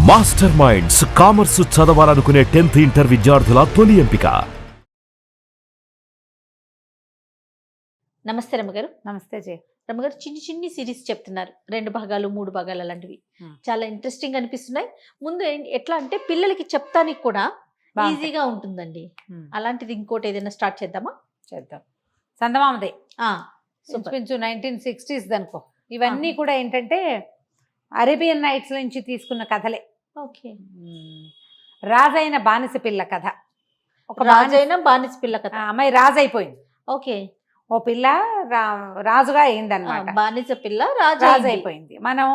Master minds commerce చదవాలనుకునే 10th inter విద్యార్థుల తొలి ఎంపిక. నమస్తే రమ్మగారు. నమస్తే జయ. రమ్మగారు, చిన్ని సిరీస్ చెప్తున్నారు, 2 భాగాలు 3 భాగాలు అలాంటివి చాలా ఇంట్రెస్టింగ్ అనిపిస్తున్నాయి. ముందు ఎట్లా అంటే పిల్లలకి చెప్తానికి కూడా ఈజీగా ఉంటుందండి. అలాంటిది ఇంకోటి ఏదైనా స్టార్ట్ చేద్దామా? చేద్దాం. చందమామదే ఇంచుమించు 1960s అనుకో. ఇవన్నీ కూడా ఏంటంటే అరేబియన్ నైట్స్ నుంచి తీసుకున్న కథలే. ఓకే. రాజైన బానిస పిల్ల కథ. ఒక రాజైన బానిస పిల్ల కథ. అమ్మాయి రాజు అయిపోయింది. ఓకే. ఓ పిల్ల రాజుగా అయిందనమాట. బానిస పిల్ల రాజు అయిపోయింది. మనం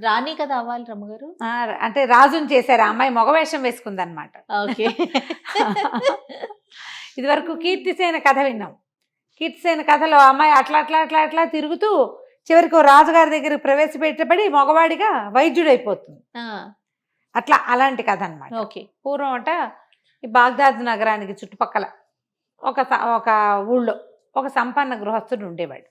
రాణి కదా అవ్వాలి రమ్మగారు. అంటే రాజుని చేశారు. ఆ అమ్మాయి మగవేషం వేసుకుందనమాట. ఓకే. ఇది వరకు కీర్తిసేన కథ విన్నాం. కీర్తిసేన కథలో అమ్మాయి అట్లా అట్లా అట్లా అట్లా తిరుగుతూ చివరికి రాజుగారి దగ్గర ప్రవేశపెట్టబడి మగవాడిగా వైద్యుడైపోతుంది. అట్లా అలాంటి కథ అనమాట. ఓకే. పూర్వం అట ఈ బాగ్దాద్ నగరానికి చుట్టుపక్కల ఒక ఊళ్ళో ఒక సంపన్న గృహస్థుడు ఉండేవాడు.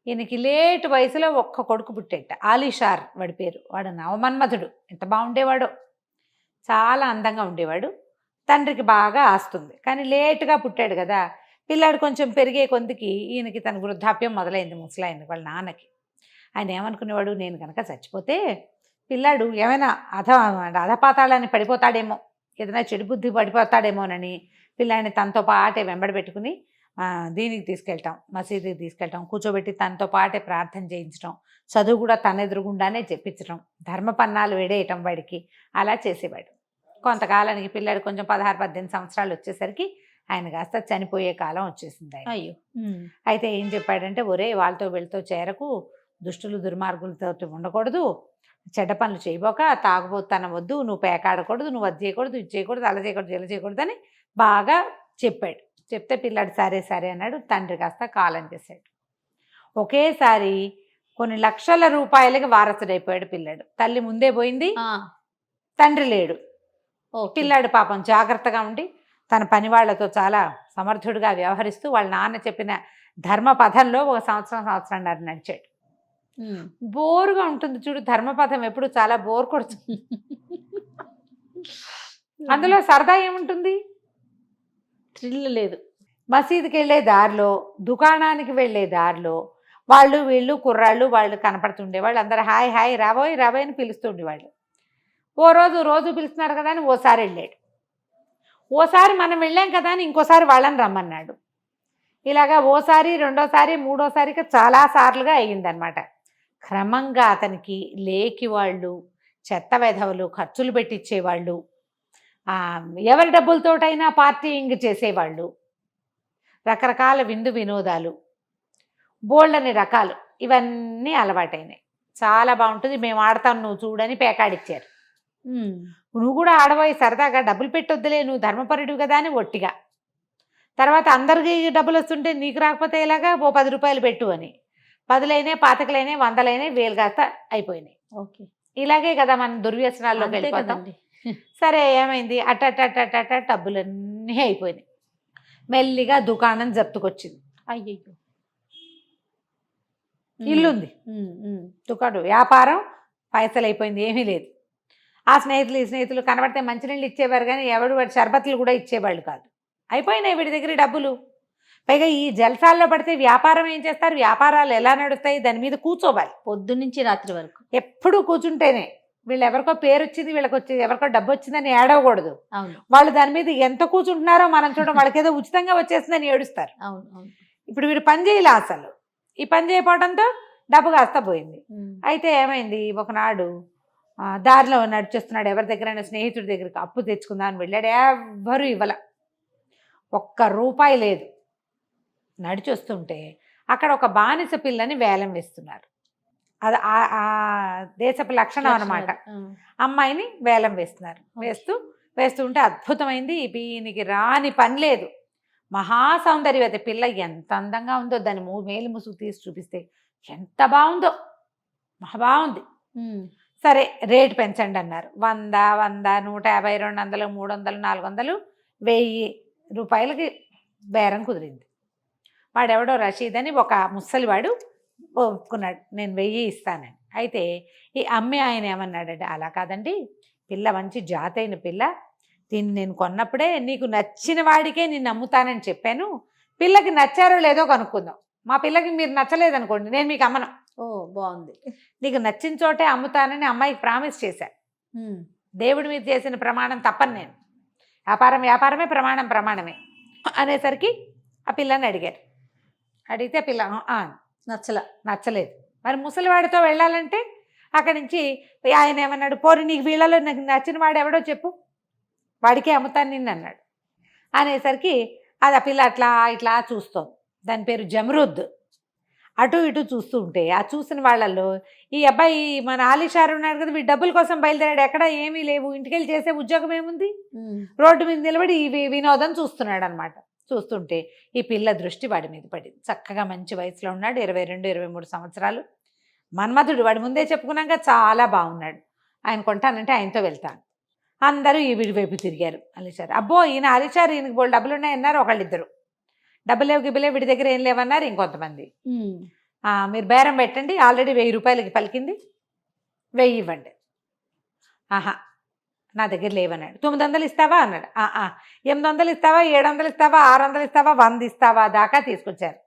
ఈయనకి లేటు వయసులో ఒక్క కొడుకు పుట్టేట. ఆలీషార్ వాడి పేరు. వాడు నవమన్మధుడు. ఎంత బాగుండేవాడో, చాలా అందంగా ఉండేవాడు. తండ్రికి బాగా ఆస్తుంది, కానీ లేటుగా పుట్టాడు కదా. పిల్లాడు కొంచెం పెరిగే కొందికి ఈయనకి తన వృద్ధాప్యం మొదలైంది. ముసలాయన వాళ్ళ నాన్నకి. ఆయన ఏమనుకునేవాడు, నేను కనుక చచ్చిపోతే పిల్లాడు ఏమైనా అధపాతాళాన్ని పడిపోతాడేమో, ఏదైనా చెడు బుద్ధి పడిపోతాడేమోనని పిల్లాడిని తనతో పాటే వెంబడి పెట్టుకుని దీనికి తీసుకెళ్ళటం, మసీదుకి తీసుకెళ్ళటం, కూర్చోబెట్టి తనతో పాటే ప్రార్థన చేయించడం, చదువు కూడా తన ఎదురుగుండానే చెప్పించడం, ధర్మపన్నాలు వేడేయటం వాడికి. అలా చేసేవాడు. కొంతకాలానికి పిల్లాడు కొంచెం 16-18 సంవత్సరాలు వచ్చేసరికి ఆయన కాస్త చనిపోయే కాలం వచ్చేసింది ఆయన. అయ్యో. అయితే ఏం చెప్పాడంటే, ఒరే వాళ్ళతో వీళ్ళతో చేరకు, దుష్టులు దుర్మార్గులతో ఉండకూడదు, చెడ్డ పనులు చేయబోక, తాగుబోతనం వద్దు, నువ్వు పేకాడకూడదు, నువ్వు అది చేయకూడదు, ఇది చేయకూడదు, అలా చేయకూడదు, ఇలా చేయకూడదు అని బాగా చెప్పాడు. చెప్తే పిల్లాడు సరే సరే అన్నాడు. తండ్రి కాస్త కాలం చేశాడు. ఒకేసారి కొన్ని లక్షల రూపాయలకి వారసుడైపోయాడు పిల్లాడు. తల్లి ముందే పోయింది, తండ్రి లేడు. పిల్లాడు పాపం జాగ్రత్తగా ఉండి తన పని వాళ్లతో చాలా సమర్థుడిగా వ్యవహరిస్తూ వాళ్ళ నాన్న చెప్పిన ధర్మపథంలో ఒక సంవత్సరంన్నర నడిచాడు. బోరుగా ఉంటుంది చూడు, ధర్మపథం ఎప్పుడు చాలా బోర్ కొడుతుంది. అందులో సరదా ఏముంటుంది, థ్రిల్ లేదు. మసీదుకి వెళ్ళే దారిలో, దుకాణానికి వెళ్ళే దారిలో వాళ్ళు వీళ్ళు కుర్రాళ్ళు వాళ్ళు కనపడుతుండేవాళ్ళు. అందరూ హాయ్ హాయ్ రాబోయ్ రాబోయ్ అని పిలుస్తుండేవాళ్ళు. ఓ రోజు పిలుస్తున్నారు కదా అని ఓసారి వెళ్ళాడు. ఓసారి మనం వెళ్ళాం కదా అని ఇంకోసారి వాళ్ళని రమ్మన్నాడు. ఇలాగా ఓసారి, రెండోసారి, మూడోసారికి చాలా సార్లుగా అయ్యిందనమాట. క్రమంగా అతనికి లేకి వాళ్ళు, చెత్త వెధవలు, ఖర్చులు పెట్టించేవాళ్ళు, ఎవరి డబ్బులతోటైనా పార్టీయింగ్ చేసేవాళ్ళు, రకరకాల విందు వినోదాలు, బోళ్ళని రకాలు, ఇవన్నీ అలవాటైనాయి. చాలా బాగుంటుంది, మేము ఆడతాం నువ్వు చూడని పేకాడిచ్చారు. నువ్వు కూడా ఆడబోయి సరదాగా డబ్బులు పెట్టొద్దులే, నువ్వు ధర్మపరుడు కదా అని ఒట్టిగా. తర్వాత అందరికీ డబ్బులు వస్తుంటే నీకు రాకపోతే ఇలాగా ఓ 10 రూపాయలు పెట్టు అని 10లైనా 25లైనా 100లైనా 1000 కాస్త అయిపోయినాయి. ఓకే. ఇలాగే కదా మనం దుర్వ్యసనాల్లోకి వెళ్ళిపోతాం. సరే ఏమైంది, అట్ట డబ్బులన్నీ అయిపోయినాయి. మెల్లిగా దుకాణం జప్తుకొచ్చింది. అయ్యో. ఇల్లుంది, దుకాణం వ్యాపారం పైసలు అయిపోయింది, ఏమీ లేదు. ఆ స్నేహితులు కనబడితే మంచినీళ్ళు ఇచ్చేవారు, కానీ ఎవడు వాడి షర్బత్లు కూడా ఇచ్చేవాళ్ళు కాదు. అయిపోయినాయి వీడి దగ్గర డబ్బులు. పైగా ఈ జల్సాల్లో పడితే వ్యాపారం ఏం చేస్తారు, వ్యాపారాలు ఎలా నడుస్తాయి, దాని మీద కూర్చోవాలి పొద్దున్నుంచి రాత్రి వరకు. ఎప్పుడు కూర్చుంటేనే వీళ్ళు ఎవరికో పేరు వచ్చింది, వీళ్ళకి వచ్చేది, ఎవరికో డబ్బు వచ్చిందని ఏడవకూడదు. అవును. వాళ్ళు దాని మీద ఎంత కూర్చుంటున్నారో మనం చూడడం, వాళ్ళకి ఏదో ఉచితంగా వచ్చేసిందని ఏడుస్తారు. అవును అవును. ఇప్పుడు వీడు పని చేయలే అసలు. ఈ పని చేయకపోవడంతో డబ్బు కాస్త పోయింది. అయితే ఏమైంది, ఒకనాడు దారిలో నడిచేస్తున్నాడు, ఎవరి దగ్గరైనా స్నేహితుడి దగ్గరికి అప్పు తెచ్చుకుందామని వెళ్ళాడు. ఎవ్వరూ ఇవ్వల, ₹1 లేదు. నడిచొస్తుంటే అక్కడ ఒక బానిస పిల్లని వేలం వేస్తున్నారు. అది ఆ దేశపు లక్షణం అనమాట. అమ్మాయిని వేలం వేస్తున్నారు. వేస్తుంటే అద్భుతమైంది. ఈయనకి రాని పని లేదు. మహాసౌందర్యవతి పిల్ల, ఎంత అందంగా ఉందో, దాని మేలు ముసుగు తీసి చూపిస్తే ఎంత బాగుందో, మహా బాగుంది. సరే రేటు పెంచండి అన్నారు. 100, 150, 250, 300, 400, 1000 రూపాయలకి బేరం కుదిరింది. వాడెవడో రషీద్ అని ఒక ముసలివాడు ఒప్పుకున్నాడు, నేను 1000 ఇస్తానని. అయితే ఈ అమ్మే ఆయన ఏమన్నాడంటే, అలా కాదండి, పిల్ల మంచి జాతైన పిల్ల, దీన్ని నేను కొన్నప్పుడే నీకు నచ్చిన వాడికే నేను అమ్ముతానని చెప్పాను, పిల్లకి నచ్చారో లేదో కనుక్కుందాం, మా పిల్లకి మీరు నచ్చలేదనుకోండి నేను మీకు అమ్మను, ఓ బాగుంది. నీకు నచ్చిన చోటే అమ్ముతానని అమ్మాయికి ప్రామిస్ చేశాను. దేవుడి మీద చేసిన ప్రమాణం తప్పను నేను, వ్యాపారం వ్యాపారమే, ప్రమాణం ప్రమాణమే అనేసరికి ఆ పిల్లని అడిగారు. అడిగితే పిల్ల నచ్చలేదు. మరి ముసలివాడితో వెళ్ళాలంటే అక్కడి నుంచి ఆయన ఏమన్నాడు, పోరి నీకు వీళ్ళలో నాకు నచ్చిన వాడు ఎవడో చెప్పు, వాడికే అమ్ముతాను నిన్ను అన్నాడు. అనేసరికి అది ఆ పిల్ల అట్లా ఇట్లా చూస్తోంది. దాని పేరు జమరుద్. అటు ఇటు చూస్తూ ఉంటే ఆ చూసిన వాళ్ళల్లో ఈ అబ్బాయి మన ఆలీషారు ఉన్నాడు కదా, వీడు డబ్బుల కోసం బయలుదేరాడు, ఎక్కడ ఏమీ లేవు, ఇంటికెళ్ళి చేసే ఉద్యోగం ఏముంది, రోడ్డు మీద నిలబడి ఈ వినోదం చూస్తున్నాడు అనమాట. చూస్తుంటే ఈ పిల్ల దృష్టి వాడి మీద పడింది. చక్కగా మంచి వయసులో ఉన్నాడు, 22-23 సంవత్సరాలు, మన్మధుడు. వాడి ముందే చెప్పుకున్నాక చాలా బాగున్నాడు. ఆయన కొంటానంటే ఆయనతో వెళ్తాను. అందరూ ఈ వీడి వైపు తిరిగారు. అలీచారు, అబ్బో ఈయన అలీచారు, ఈయనకి బోళ్ళు డబ్బులు ఉన్నాయన్నారు ఒకళ్ళిద్దరు, డబ్బులు లేవు గిబ్బులే వీడి దగ్గర ఏం లేవన్నారు ఇంకొంతమంది. మీరు బేరం పెట్టండి, ఆల్రెడీ 1000 రూపాయలకి పలికింది, 1000 ఇవ్వండి. ఆహా నా దగ్గర లేవన్నాడు. 900 ఇస్తావా అన్నాడు. 800 ఇస్తావా, 700 ఇస్తావా, 600 ఇస్తావా, 100 ఇస్తావా దాకా తీసుకొచ్చారు.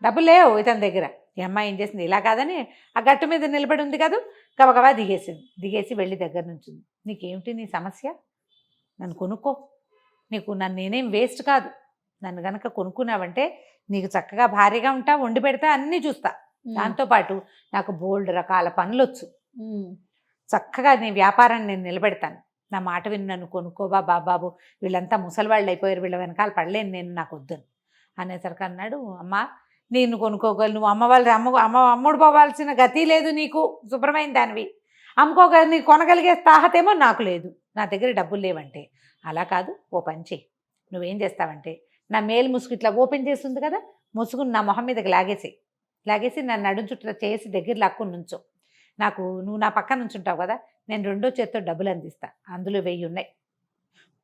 డబ్బులు లేవు ఇతని దగ్గర. ఈ అమ్మాయి ఏం చేసింది, ఇలా కాదని ఆ గట్టు మీద నిలబడి ఉంది కదా, గబగబా దిగేసి వెళ్ళి దగ్గర నుంచి, నీకేమిటి నీ సమస్య, నన్ను కొనుక్కో, నన్ను నేనేం వేస్ట్ కాదు, నన్ను కనుక కొనుక్కున్నావంటే నీకు చక్కగా భారీగా ఉంటా, వండి పెడతా, అన్నీ చూస్తా, దాంతోపాటు నాకు బోల్డ్ రకాల పనులొచ్చు, చక్కగా నీ వ్యాపారాన్ని నేను నిలబెడతాను, నా మాట విని నన్ను కొనుక్కోబా బాబాబు, వీళ్ళంతా ముసలివాళ్ళు అయిపోయారు, వీళ్ళ వెనకాల పడలేను నేను, నాకు వద్దని అనేసరికి అన్నాడు, అమ్మ నేను కొనుక్కోగలను, నువ్వు అమ్ముడు పోవాల్సిన గతి లేదు నీకు, శుభ్రమైన దానివి, అమ్ముకోగల నీకు కొనగలిగే తాహతేమో నాకు లేదు, నా దగ్గర డబ్బులు లేవంటే. అలా కాదు, ఓ పని చెయ్యి, నువ్వేం చేస్తావంటే నా మేలు ముసుగు ఇట్లా ఓపెన్ చేస్తుంది కదా, ముసుగుని నా మొహం మీదకి లాగేసి నన్ను నడుం చుట్టూ చేసి దగ్గర లాక్కుని నుంచో, నువ్వు నా పక్కన నుంచుంటావు కదా, నేను 2వ చేత్తో డబ్బులు అందిస్తా, అందులో 1000 ఉన్నాయి,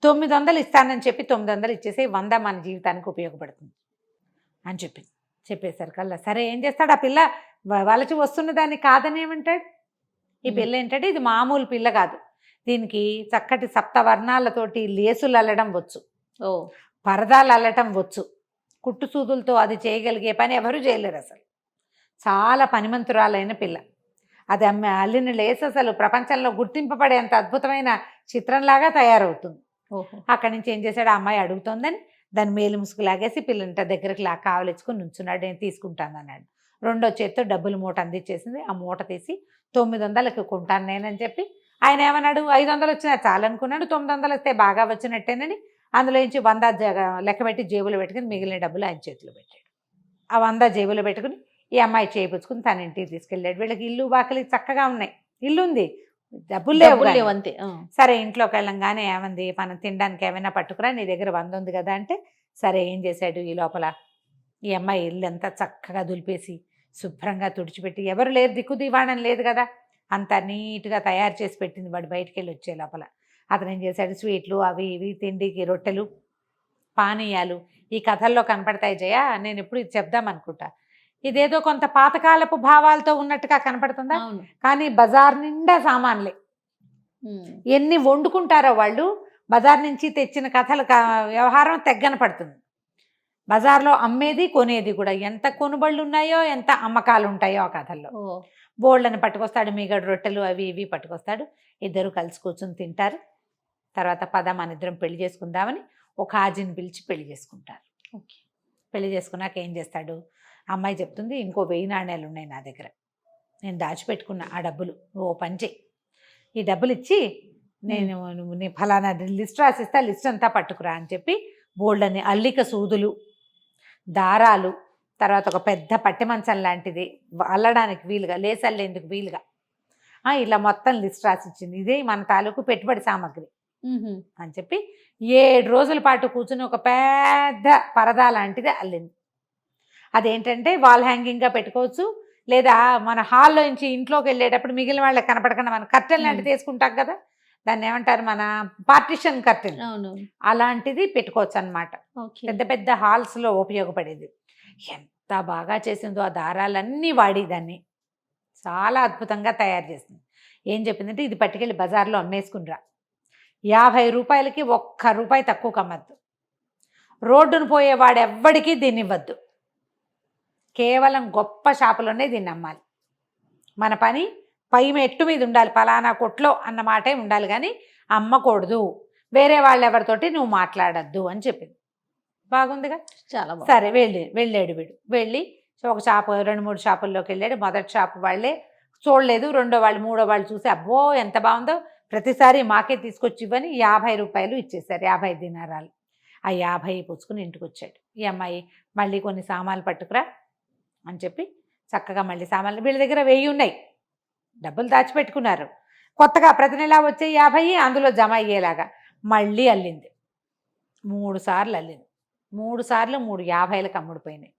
900 ఇస్తానని చెప్పి 900 ఇచ్చేసి 100 మన జీవితానికి ఉపయోగపడుతుంది అని చెప్పేసరికల్లా సరే ఏం చేస్తాడు, ఆ పిల్ల వలచి వస్తున్న దాన్ని కాదని ఏమంటాడు. ఈ పిల్ల ఏంటంటే ఇది మామూలు పిల్ల కాదు, దీనికి చక్కటి సప్తవర్ణాలతోటి లేసులు అల్లడం వచ్చు, పరదాలు అల్లటం వచ్చు, కుట్టు సూదులతో అది చేయగలిగే పని ఎవరు చేయలేరు అసలు, చాలా పనిమంతురాలైన పిల్ల. అది అల్లిన లేసు అసలు ప్రపంచంలో గుర్తింపబడేంత అద్భుతమైన చిత్రంలాగా తయారవుతుంది. అక్కడి నుంచి ఏం చేశాడు, ఆ అమ్మాయి అడుగుతోందని దాని మేలు ముసుగు లాగేసి పిల్లంట దగ్గరికి కావలించుకొని నుంచున్నాడు. నేను తీసుకుంటాను అన్నాడు. 2వ చేత్తో డబ్బులు మూట అందించేసింది. ఆ మూట తీసి 900కి కొంటాను నేనని చెప్పి, ఆయన ఏమన్నాడు, 500 వచ్చినా చాలనుకున్నాడు, 900 వస్తే బాగా వచ్చినట్టేనని అందులో నుంచి 100 లెక్క పెట్టి జేబులో పెట్టుకుని మిగిలిన డబ్బులు ఆయన చేతిలో పెట్టాడు. ఆ 100 జేబులో పెట్టుకుని ఈ అమ్మాయి చేయించుకుని తన ఇంటికి తీసుకెళ్ళాడు. వీళ్ళకి ఇల్లు బాకలి చక్కగా ఉన్నాయి, ఇల్లు ఉంది, డబ్బులు లేవు అంతే. సరే ఇంట్లోకి వెళ్ళంగానే ఏమంది, మనం తినడానికి ఏమైనా పట్టుకురా, నీ దగ్గర 100 ఉంది కదా అంటే, సరే ఏం చేశాడు, ఈ లోపల ఈ అమ్మాయి ఇల్లు అంతా చక్కగా దులిపేసి శుభ్రంగా తుడిచిపెట్టి, ఎవరు లేరు, దిక్కు దివాణం లేదు కదా, అంతా నీట్గా తయారు చేసి పెట్టింది. వాడు బయటికి వెళ్ళి వచ్చే లోపల అతను ఏం చేశాడు, స్వీట్లు అవి ఇవి, తిండికి రొట్టెలు, పానీయాలు ఈ కథల్లో కనపడతాయి జయ, నేను ఎప్పుడు ఇది చెప్దాం అనుకుంటా, ఇదేదో కొంత పాతకాలపు భావాలతో ఉన్నట్టుగా కనపడుతుందా, కానీ బజార్ నిండా సామాన్లే, ఎన్ని వండుకుంటారో వాళ్ళు, బజార్ నుంచి తెచ్చిన కథలు వ్యవహారం తెగ్గన పడుతుంది. బజార్లో అమ్మేది కొనేది కూడా, ఎంత కొనుబళ్ళు ఉన్నాయో ఎంత అమ్మకాలు ఉంటాయో ఆ కథల్లో. బోళ్ళని పట్టుకొస్తాడు, మీగడ రొట్టెలు అవి ఇవి పట్టుకొస్తాడు, ఇద్దరు కలిసి కూర్చొని తింటారు. తర్వాత పద మన ఇద్దరం పెళ్లి చేసుకుందామని ఒక హాజీని పిలిచి పెళ్లి చేసుకుంటారు. పెళ్లి చేసుకున్నాక ఏం చేస్తాడు, అమ్మాయి చెప్తుంది, ఇంకో 1000 నాణ్యాలు ఉన్నాయి నా దగ్గర, నేను దాచిపెట్టుకున్నా, ఆ డబ్బులు ఓ పని చెయ్యి, ఈ డబ్బులు ఇచ్చి నేను ఫలానా లిస్ట్ రాసిస్తా, లిస్ట్ అంతా పట్టుకురా అని చెప్పి బోల్డని అల్లిక సూదులు, దారాలు, తర్వాత ఒక పెద్ద పట్టె మంచం లాంటిది అల్లడానికి వీలుగా, లేసల్లేందుకు వీలుగా ఇలా మొత్తం లిస్ట్ రాసిచ్చింది. ఇదే మన తాలూకు పెట్టుబడి సామాగ్రి అని చెప్పి 7 రోజుల పాటు కూర్చుని ఒక పెద్ద పరదా లాంటిది అల్లింది. అదేంటంటే వాల్ హ్యాంగింగ్గా పెట్టుకోవచ్చు, లేదా మన హాల్లో నుంచి ఇంట్లోకి వెళ్ళేటప్పుడు మిగిలిన వాళ్ళకి కనపడకుండా మనం కర్టెన్ లాంటిది వేసుకుంటాం కదా, దాన్ని ఏమంటారు, మన పార్టిషన్ కర్టెన్, అలాంటిది పెట్టుకోవచ్చు అనమాట. పెద్ద పెద్ద హాల్స్లో ఉపయోగపడేది. ఎంత బాగా చేసిందో, ఆ దారాలన్నీ వాడి దాన్ని చాలా అద్భుతంగా తయారు చేసింది. ఏం చెప్పిందంటే ఇది పట్టుకెళ్ళి బజార్లో అమ్మేసుకునిరా, 50 రూపాయలకి ఒక్క రూపాయి తక్కువకి అమ్మద్దు, రోడ్డును పోయేవాడు ఎవ్వడికి దీన్ని ఇవ్వద్దు, కేవలం గొప్ప షాపులోనే దీన్ని అమ్మాలి, మన పని పై మెట్టు మీద ఉండాలి, పలానా కొట్లో అన్న మాటే ఉండాలి, కానీ అమ్మకూడదు, వేరే వాళ్ళు ఎవరితోటి నువ్వు మాట్లాడద్దు అని చెప్పింది. బాగుందిగా, చాలా బాగుంది. సరే వెళ్ళాడు వీడు. వెళ్ళి ఒక షాపు 2-3 షాపుల్లోకి వెళ్ళాడు. మొదటి షాపు వాళ్ళే చూడలేదు, రెండో వాళ్ళు మూడో వాళ్ళు చూసి అబ్బో ఎంత బాగుందో, ప్రతిసారి మాకే తీసుకొచ్చి ఇవ్వని 50 రూపాయలు ఇచ్చేశారు, 50 దినారాలు. ఆ 50 పుచ్చుకుని ఇంటికి వచ్చాడు. ఈ అమ్మాయి మళ్ళీ కొన్ని సామాన్లు పట్టుకురా అని చెప్పి చక్కగా మళ్ళీ సామాన్లు, వీళ్ళ దగ్గర 1000 ఉన్నాయి, డబ్బులు దాచిపెట్టుకున్నారు, కొత్తగా ప్రతి నెలా వచ్చే 50 అందులో జమ అయ్యేలాగా మళ్ళీ అల్లింది. 3 సార్లు అల్లింది. 3 సార్లు 3 50లకు అమ్ముడిపోయినాయి.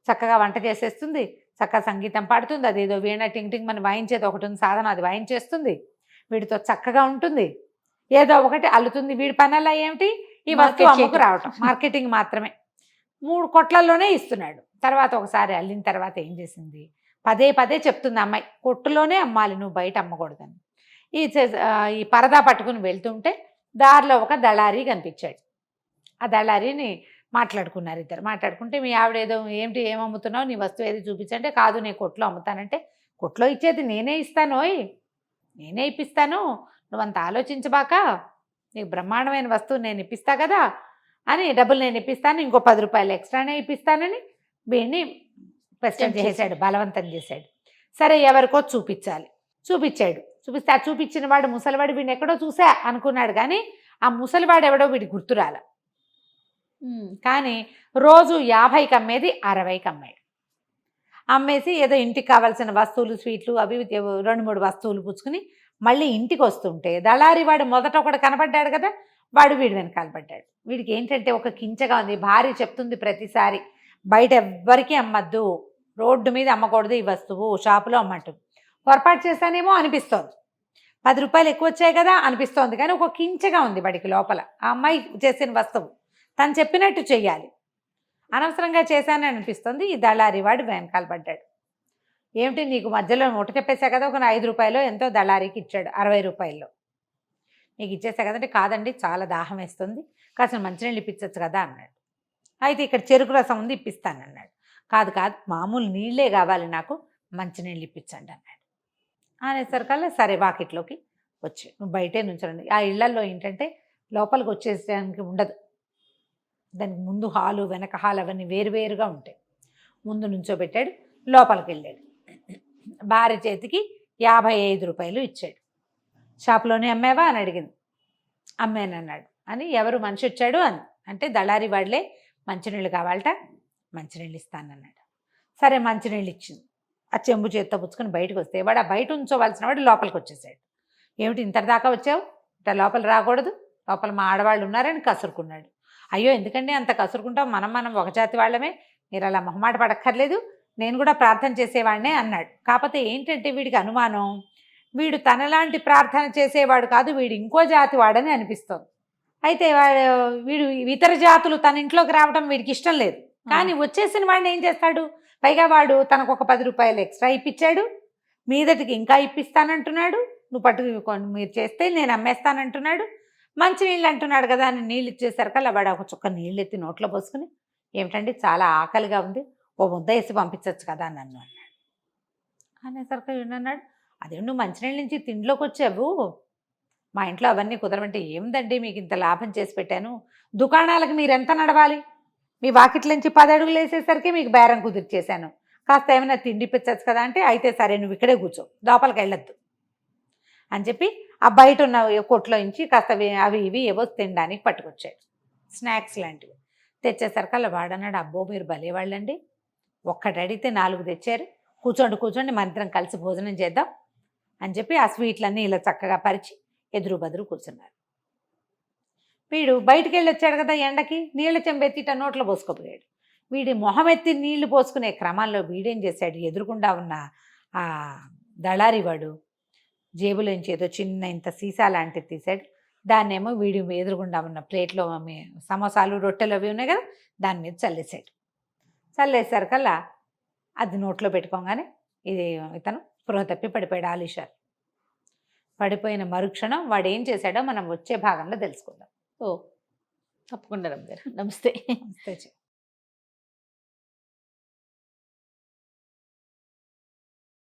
చక్కగా వంట చేసేస్తుంది, చక్కగా సంగీతం పాడుతుంది, అదేదో వీణ టింగ్ టింగ్ మనం వాయించేది ఒకటి ఉంది సాధన, అది వాయించేస్తుంది, వీడితో చక్కగా ఉంటుంది, ఏదో ఒకటి అల్లుతుంది. వీడి పనల్లా ఏమిటి, ఈ వస్తువు అమ్ముకు రావటం, మార్కెటింగ్ మాత్రమే. 3 కొట్లల్లోనే ఇస్తున్నాడు. తర్వాత ఒకసారి అల్లిన తర్వాత ఏం చేసింది, పదే చెప్తుంది అమ్మాయి, కొట్టులోనే అమ్మాలి, నువ్వు బయట అమ్మకూడదని. ఈ పరదా పట్టుకుని వెళ్తుంటే దారిలో ఒక దళారీ కనిపించాడు. ఆ దళారీని మాట్లాడుకున్నారు ఇద్దరు. మాట్లాడుకుంటే మీ ఆవిడేదో ఏమిటి ఏమమ్ముతున్నావు, నీ వస్తువు ఏది చూపించంటే, కాదు నేను కొట్లో అమ్ముతానంటే, కొట్లో ఇచ్చేది నేనే ఇస్తానోయ్, నేనే ఇప్పిస్తాను, నువ్వంత ఆలోచించబాక, నీకు బ్రహ్మాండమైన వస్తువు నేను ఇప్పిస్తా కదా అని, డబ్బులు నేను ఇప్పిస్తాను, ఇంకో 10 రూపాయలు ఎక్స్ట్రానే ఇప్పిస్తానని వీడిని క్వశ్చన్ చేశాడు, బలవంతం చేశాడు. సరే ఎవరికో చూపించాలి, చూపించాడు. చూపిస్తే ఆ చూపించిన వాడు ముసలివాడు, వీడిని ఎక్కడో చూసా అనుకున్నాడు, కానీ ఆ ముసలివాడు ఎవడో వీడి గుర్తురాల. కానీ రోజు 50కి అమ్మేది 60కి అమ్మాడు. అమ్మేసి ఏదో ఇంటికి కావాల్సిన వస్తువులు, స్వీట్లు అవి 2-3 వస్తువులు పుచ్చుకుని మళ్ళీ ఇంటికి వస్తుంటే దళారి వాడు మొదట ఒకడు కనపడ్డాడు కదా, వాడు వీడి వెనకాల పడ్డాడు. వీడికి ఏంటంటే ఒక కించగా ఉంది, భార్య చెప్తుంది ప్రతిసారి బయట ఎవ్వరికీ అమ్మద్దు, రోడ్డు మీద అమ్మకూడదు ఈ వస్తువు, షాపులో అమ్మట్టు. పొరపాటు చేశానేమో అనిపిస్తోంది, 10 రూపాయలు ఎక్కువ వచ్చాయి కదా అనిపిస్తోంది, కానీ ఒక కించగా ఉంది వాడికి లోపల. ఆ అమ్మాయి చేసిన వస్తువు తను చెప్పినట్టు చెయ్యాలి, అనవసరంగా చేశానని అనిపిస్తుంది. ఈ దళారి వాడు వెనకాల పడ్డాడు. ఏమిటి నీకు మధ్యలో మూట చెప్పేసా కదా, ఒక 5 రూపాయలు ఎంతో దళారీకి ఇచ్చాడు, 60 రూపాయల్లో నీకు ఇచ్చేసా కదంటే, కాదండి చాలా దాహం వేస్తుంది, కాసిన మంచినీళ్ళు ఇప్పించచ్చు కదా అన్నాడు. అయితే ఇక్కడ చెరుకు రసం ఉంది ఇప్పిస్తానన్నాడు. కాదు మామూలు నీళ్ళే కావాలి నాకు, మంచినీళ్ళు ఇప్పించండి అన్నాడు. అనేసరికల్లా సరే వాకిట్లోకి వచ్చి నువ్వు బయటే నుంచండి. ఆ ఇళ్లల్లో ఏంటంటే లోపలికి వచ్చేసడానికి ఉండదు, దానికి ముందు హాలు వెనక హాల్ అవన్నీ వేరువేరుగా ఉంటాయి. ముందు నుంచోబెట్టాడు, లోపలికి వెళ్ళాడు. భార్య చేతికి 55 రూపాయలు ఇచ్చాడు. షాప్లోనే అమ్మావా అని అడిగింది. అమ్మానన్నాడు. అని ఎవరు మనిషి వచ్చాడు అని అంటే దళారి వాళ్లే, మంచినీళ్ళు కావాలట, మంచినీళ్ళు ఇస్తానన్నాడు. సరే మంచినీళ్ళు ఇచ్చింది. ఆ చెంబు చేత్తో పుచ్చుకొని బయటకు వస్తే వాడు ఆ బయట ఉంచోవలసిన వాడు లోపలికి వచ్చేసాడు. ఏమిటి ఇంతదాకా వచ్చావు, ఇట్లా లోపల రాకూడదు, లోపల మా ఆడవాళ్ళు ఉన్నారని కసురుకున్నాడు. అయ్యో ఎందుకండి అంత కసురుకుంటాం, మనం ఒక జాతి వాళ్ళమే, మీరు అలా మొహమాట పడక్కర్లేదు, నేను కూడా ప్రార్థన చేసేవాడినే అన్నాడు. కాకపోతే ఏంటంటే వీడికి అనుమానం, వీడు తనలాంటి ప్రార్థన చేసేవాడు కాదు, వీడు ఇంకో జాతి వాడని అనిపిస్తోంది. అయితే వీడు ఇతర జాతులు తన ఇంట్లోకి రావడం వీడికి ఇష్టం లేదు. కానీ వచ్చేసిన వాడిని ఏం చేస్తాడు, పైగా వాడు తనకు ఒక 10 రూపాయలు ఎక్స్ట్రా ఇప్పించాడు, మీదటికి ఇంకా ఇప్పిస్తానంటున్నాడు, నువ్వు పట్టుకు మీరు చేస్తే నేను అమ్మేస్తానంటున్నాడు, మంచినీళ్ళు అంటున్నాడు కదా అని నీళ్ళు ఇచ్చేసరికల్లా వాడు ఒక చుక్క నీళ్ళు ఎత్తి నోట్లో పోసుకుని, ఏమిటండి చాలా ఆకలిగా ఉంది, ఓ ముద్ద వేసి పంపించవచ్చు కదా అని అన్నాడు. అనేసరికి ఏంటన్నాడు, అదే నువ్వు మంచినీళ్ళ నుంచి తిండిలోకి వచ్చావు, మా ఇంట్లో అవన్నీ కుదరమంటే, ఏముందండి మీకు ఇంత లాభం చేసి పెట్టాను, దుకాణాలకు మీరు ఎంత నడవాలి, మీ వాకిట్ల నుంచి 10 అడుగులు వేసేసరికి మీకు బేరం కుదిర్చేశాను, కాస్త ఏమైనా తిండి పిచ్చచ్చు కదా అంటే, అయితే సరే నువ్వు ఇక్కడే కూర్చో, లోపలికి వెళ్ళొద్దు అని చెప్పి ఆ బయట ఉన్న కొట్లో నుంచి కాస్త అవి ఇవి ఏవో తినడానికి పట్టుకొచ్చాడు, స్నాక్స్ లాంటివి. తెచ్చేసరికల్లా వాడన్నాడు, అబ్బో మీరు భలేవాళ్ళండి, ఒక్కటి అడిగితే 4 తెచ్చారు, కూర్చోండి మనిద్దరం కలిసి భోజనం చేద్దాం అని చెప్పి ఆ స్వీట్లన్నీ ఇలా చక్కగా పరిచి ఎదురు బదురు కూర్చున్నారు. వీడు బయటికి వెళ్ళి వచ్చాడు కదా ఎండకి, నీళ్ళ చెంబెత్తి నోట్లో పోసుకోపోయాడు. వీడి మొహం ఎత్తి నీళ్లు పోసుకునే క్రమంలో వీడేం చేశాడు, ఎదురుకుండా ఉన్న ఆ దళారి వాడు జేబులోంచి ఏదో చిన్న ఇంత సీసా లాంటిది తీశాడు, దాన్నేమో వీడి ఎదురుగుండా ఉన్న ప్లేట్లో సమోసాలు రొట్టెలు అవి ఉన్నాయి కదా దాని మీద చల్లేసాడు. చల్లేసరికల్లా అది నోట్లో పెట్టుకోగానే ఇతను స్పృహ తప్పి పడిపోయాడు ఆలీషర్. పడిపోయిన మరుక్షణం వాడు ఏం చేశాడో మనం వచ్చే భాగంలో తెలుసుకుందాం. ఓ తప్పకుండా రమ్య గారు. నమస్తే. నమస్తే.